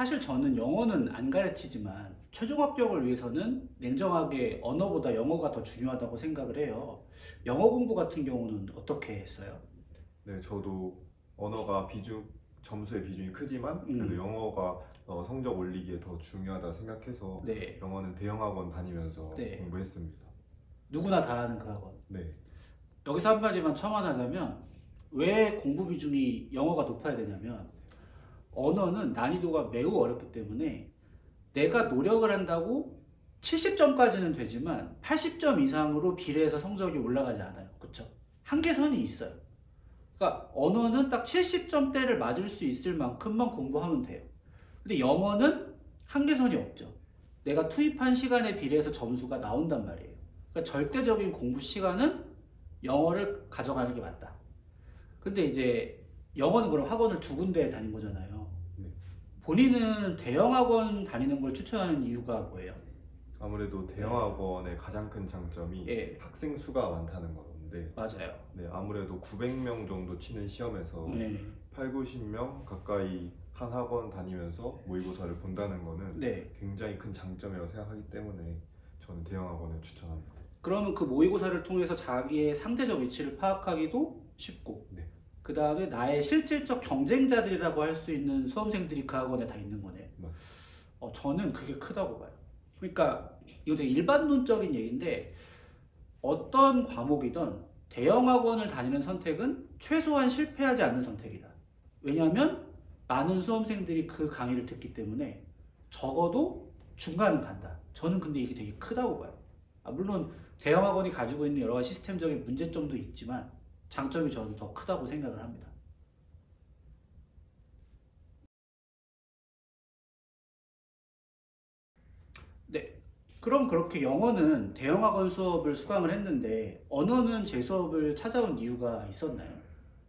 사실 저는 영어는 안 가르치지만 최종 합격을 위해서는 냉정하게 언어보다 영어가 더 중요하다고 생각을 해요. 영어 공부 같은 경우는 어떻게 했어요? 네, 저도 언어가 점수의 비중이 크지만 그래도 음, 영어가 성적 올리기에 더 중요하다 생각해서 네, 영어는 대형학원 다니면서 네. 공부했습니다. 누구나 다 하는 그 학원. 네, 여기서 한마디만 첨언하자면 왜 공부 비중이 영어가 높아야 되냐면 언어는 난이도가 매우 어렵기 때문에 내가 노력을 한다고 70점까지는 되지만 80점 이상으로 비례해서 성적이 올라가지 않아요. 그쵸? 한계선이 있어요. 그러니까 언어는 딱 70점대를 맞을 수 있을 만큼만 공부하면 돼요. 근데 영어는 한계선이 없죠. 내가 투입한 시간에 비례해서 점수가 나온단 말이에요. 그러니까 절대적인 공부 시간은 영어를 가져가는 게 맞다. 근데 이제 영어는 그럼 학원을 두 군데 다닌 거잖아요. 네. 본인은 대형 학원 다니는 걸 추천하는 이유가 뭐예요? 아무래도 네. 대형학원의 가장 큰 장점이 예, 학생 수가 많다는 건데, 맞아요. 네, 아무래도 900명 정도 치는 시험에서 네, 8, 90명 가까이 한 학원 다니면서 모의고사를 본다는 거는 네. 굉장히 큰 장점이라고 생각하기 때문에 저는 대형학원을 추천합니다. 그러면 그 모의고사를 통해서 자기의 상대적 위치를 파악하기도 쉽고, 네. 그 다음에 나의 실질적 경쟁자들이라고 할 수 있는 수험생들이 그 학원에 다 있는 거네. 맞- 저는 그게 크다고 봐요. 그러니까 이거 되게 일반론적인 얘기인데 어떤 과목이든 대형 학원을 다니는 선택은 최소한 실패하지 않는 선택이다. 왜냐하면 많은 수험생들이 그 강의를 듣기 때문에 적어도 중간은 간다. 저는 근데 이게 되게 크다고 봐요. 물론 대형 학원이 가지고 있는 여러 가지 시스템적인 문제점도 있지만 장점이 저는 더 크다고 생각을 합니다. 네. 그럼 그렇게 영어는 대형 학원 수업을 수강을 했는데 언어는 제 수업을 찾아온 이유가 있었나요?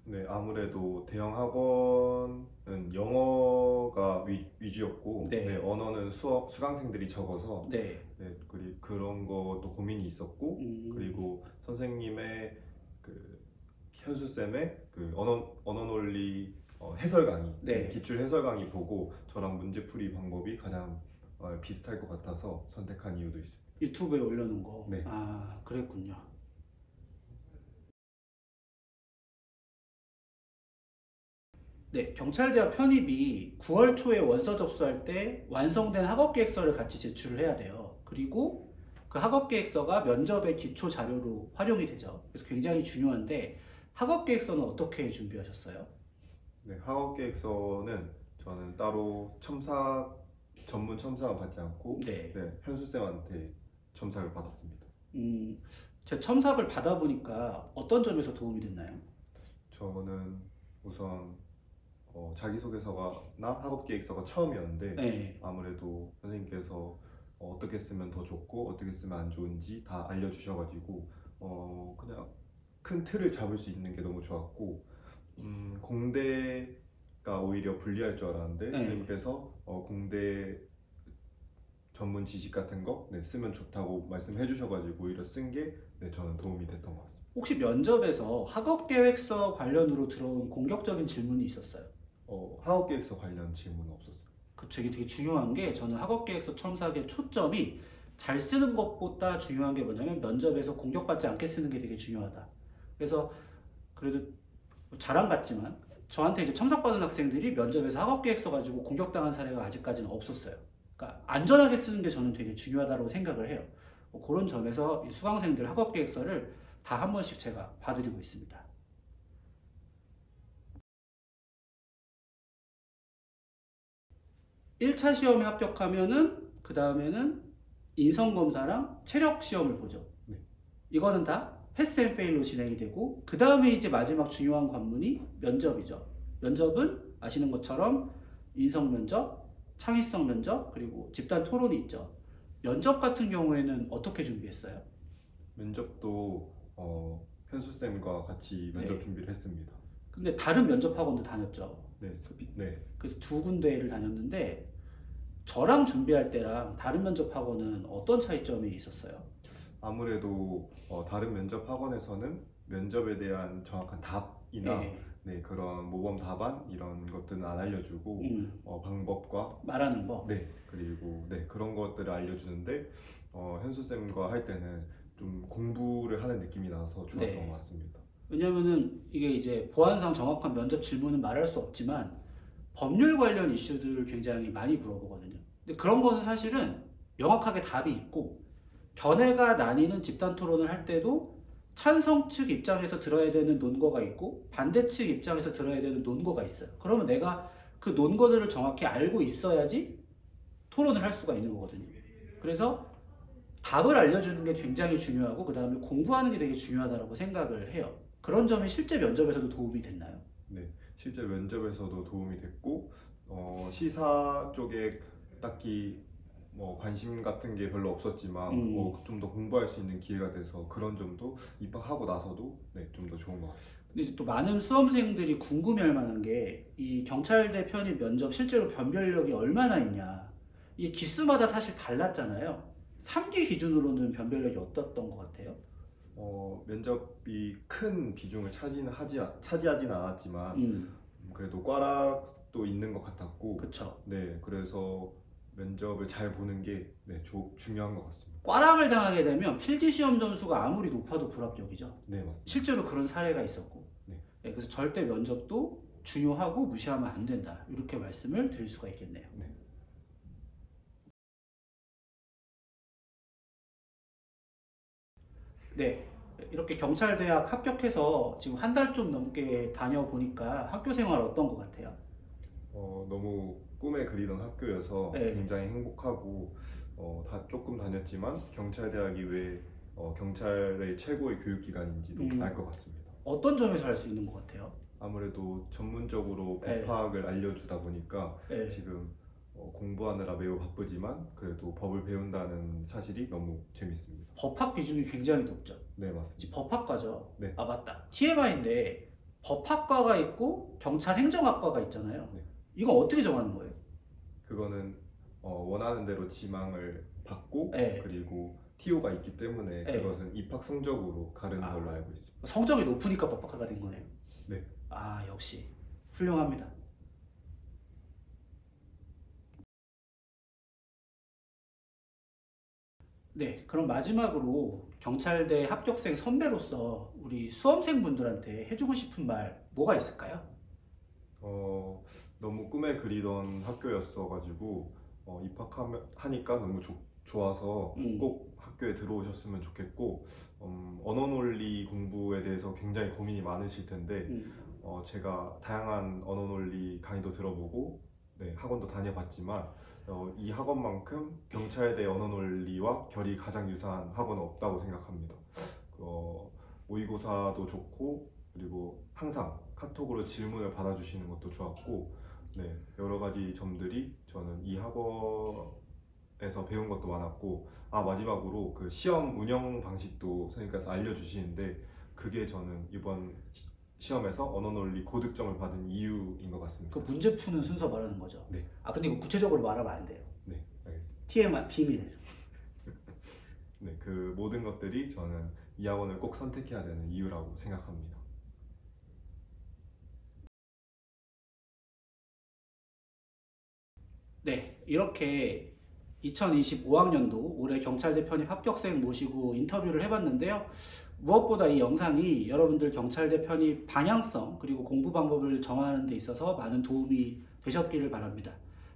네, 아무래도 대형 학원은 영어가 위주였고, 네, 네. 언어는 수강생들이 적어서, 네. 네, 그런 것도 고민이 있었고, 음, 그리고 선생님의 그 현수쌤의 그 언어 논리 해설 강의, 네, 네. 기출 해설 강의 보고 저랑 문제풀이 방법이 가장 비슷할 것 같아서 선택한 이유도 있습니다. 유튜브에 올려놓은 거. 네. 그랬군요. 네, 경찰대학 편입이 9월 초에 원서 접수할 때 완성된 학업계획서를 같이 제출을 해야 돼요. 그리고 그 학업계획서가 면접의 기초 자료로 활용이 되죠. 그래서 굉장히 중요한데 학업계획서는 어떻게 준비하셨어요? 네, 학업계획서는 저는 따로 전문 첨삭을 받지 않고 네, 네, 현수쌤한테 첨삭을 받았습니다. 음, 제 첨삭을 받아보니까 어떤 점에서 도움이 됐나요? 저는 우선 자기소개서나 학업계획서가 처음이었는데 네, 아무래도 선생님께서 어떻게 쓰면 더 좋고 어떻게 쓰면 안 좋은지 다 알려주셔가지고 그냥 큰 틀을 잡을 수 있는 게 너무 좋았고 공대가 오히려 불리할 줄 알았는데 네. 선생님께서 공대 전문 지식 같은 거 네, 쓰면 좋다고 말씀해 주셔가지고 오히려 쓴 게 네, 저는 도움이 됐던 것 같습니다. 혹시 면접에서 학업계획서 관련으로 들어온 공격적인 질문이 있었어요? 학업계획서 관련 질문은 없었어요. 그 되게 중요한 게 저는 학업계획서 첨삭의 초점이 잘 쓰는 것보다 중요한 게 뭐냐면 면접에서 공격받지 않게 쓰는 게 되게 중요하다. 그래서 그래도 자랑 같지만 저한테 이제 첨삭받은 학생들이 면접에서 학업계획서 가지고 공격당한 사례가 아직까지는 없었어요. 그러니까 안전하게 쓰는 게 저는 되게 중요하다고 생각을 해요. 그런 점에서 이 수강생들 학업계획서를 다 한 번씩 제가 봐드리고 있습니다. 1차 시험에 합격하면은 그 다음에는 인성검사랑 체력 시험을 보죠. 네. 이거는 다 패스 앤 페일로 진행이 되고 그 다음에 이제 마지막 중요한 관문이 면접이죠. 면접은 아시는 것처럼 인성 면접, 창의성 면접, 그리고 집단 토론이 있죠. 면접 같은 경우에는 어떻게 준비했어요? 면접도 현수쌤과 같이 면접 네. 준비를 했습니다. 근데 다른 면접 학원도 다녔죠. 네, 네. 그래서 두 군데를 다녔는데 저랑 준비할 때랑 다른 면접 학원은 어떤 차이점이 있었어요? 아무래도 다른 면접 학원에서는 면접에 대한 정확한 답이나 예, 네, 그런 모범 답안 이런 것들은 안 알려주고 방법과 말하는 법. 네, 그리고 네, 그런 것들을 알려주는데 현수 쌤과 할 때는 좀 공부를 하는 느낌이 나서 좋았던 네. 것 같습니다. 왜냐면은 이게 이제 보안상 정확한 면접 질문은 말할 수 없지만 법률 관련 이슈들을 굉장히 많이 물어보거든요. 근데 그런 거는 사실은 명확하게 답이 있고, 견해가 나뉘는 집단 토론을 할 때도 찬성 측 입장에서 들어야 되는 논거가 있고 반대 측 입장에서 들어야 되는 논거가 있어요. 그러면 내가 그 논거들을 정확히 알고 있어야지 토론을 할 수가 있는 거거든요. 그래서 답을 알려주는 게 굉장히 중요하고 그 다음에 공부하는 게 되게 중요하다고 생각을 해요. 그런 점이 실제 면접에서도 도움이 됐나요? 네, 실제 면접에서도 도움이 됐고 시사 쪽에 딱히 뭐 관심 같은 게 별로 없었지만 좀 더 공부할 수 있는 기회가 돼서 그런 점도 입학하고 나서도 네, 좀 더 좋은 것 같습니다. 근데 이제 또 많은 수험생들이 궁금해할 만한 게 이 경찰대 편입 면접 실제로 변별력이 얼마나 있냐. 이게 기수마다 사실 달랐잖아요. 3기 기준으로는 변별력이 어떻던 것 같아요? 면접이 큰 비중을 차지하진 않았지만 음, 그래도 꽈락도 있는 것 같았고 그쵸. 네, 그래서 면접을 잘 보는 게 네, 중요한 것 같습니다. 꽈랑을 당하게 되면 필기 시험 점수가 아무리 높아도 불합격이죠. 네, 맞습니다. 실제로 그런 사례가 있었고. 네. 네, 그래서 절대 면접도 중요하고 무시하면 안 된다. 이렇게 말씀을 드릴 수가 있겠네요. 네. 네. 이렇게 경찰대학 합격해서 지금 한 달 좀 넘게 다녀보니까 학교 생활 어떤 것 같아요? 너무 꿈에 그리던 학교여서 네. 굉장히 행복하고 조금 다녔지만 경찰대학이 왜 경찰의 최고의 교육기관인지도 알 것 같습니다. 어떤 점에서 알 수 있는 것 같아요? 아무래도 전문적으로 네. 법학을 알려주다 보니까 네. 지금 공부하느라 매우 바쁘지만 그래도 법을 배운다는 사실이 너무 재밌습니다. 법학 비중이 굉장히 높죠. 네, 맞습니다. 법학과죠. 네. 아, 맞다. TMI인데 법학과가 있고 경찰행정학과가 있잖아요. 네. 이건 어떻게 정하는 거예요? 그거는 원하는 대로 지망을 받고 네. 그리고 TO가 있기 때문에 네. 그것은 입학 성적으로 가르는 걸로 알고 있습니다. 성적이 높으니까 법학과가 된 거네요. 네. 아, 역시 훌륭합니다. 네, 그럼 마지막으로 경찰대 합격생 선배로서 우리 수험생분들한테 해주고 싶은 말 뭐가 있을까요? 너무 꿈에 그리던 학교였어가지고 입학하니까 너무 좋아서 꼭 학교에 들어오셨으면 좋겠고 언어 논리 공부에 대해서 굉장히 고민이 많으실 텐데 제가 다양한 언어 논리 강의도 들어보고 네, 학원도 다녀봤지만 이 학원만큼 경찰대 언어 논리와 결이 가장 유사한 학원은 없다고 생각합니다. 모의고사도 좋고 그리고 항상 카톡으로 질문을 받아주시는 것도 좋았고 네, 여러 가지 점들이 저는 이 학원에서 배운 것도 많았고 마지막으로 그 시험 운영 방식도 선생님께서 알려주시는데 그게 저는 이번 시험에서 언어논리 고득점을 받은 이유인 것 같습니다. 그 문제 푸는 순서 말하는 거죠? 네. 아, 근데 이거 구체적으로 말하면 안 돼요. 네, 알겠습니다. TMI 비밀. 네, 그 모든 것들이 저는 이 학원을 꼭 선택해야 되는 이유라고 생각합니다. 네, 이렇게 2025학년도 올해 경찰대 편입 합격생 모시고 인터뷰를 해봤는데요. 무엇보다 이 영상이 여러분들 경찰대 편입 방향성 그리고 공부 방법을 정하는 데 있어서 많은 도움이 되셨기를 바랍니다.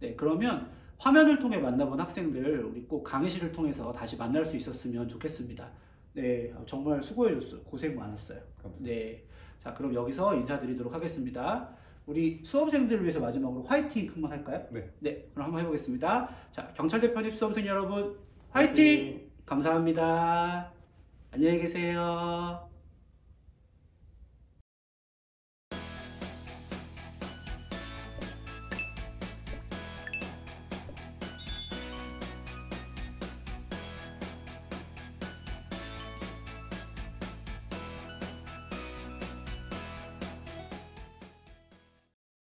네, 그러면 화면을 통해 만나본 학생들 우리 꼭 강의실을 통해서 다시 만날 수 있었으면 좋겠습니다. 네, 정말 수고해줬어요. 고생 많았어요. 감사합니다. 네, 자 그럼 여기서 인사드리도록 하겠습니다. 우리 수험생들을 위해서 마지막으로 화이팅 한번 할까요? 네. 네, 그럼 한번 해보겠습니다. 자, 경찰대 편입 수험생 여러분, 화이팅! 감사합니다. 안녕히 계세요.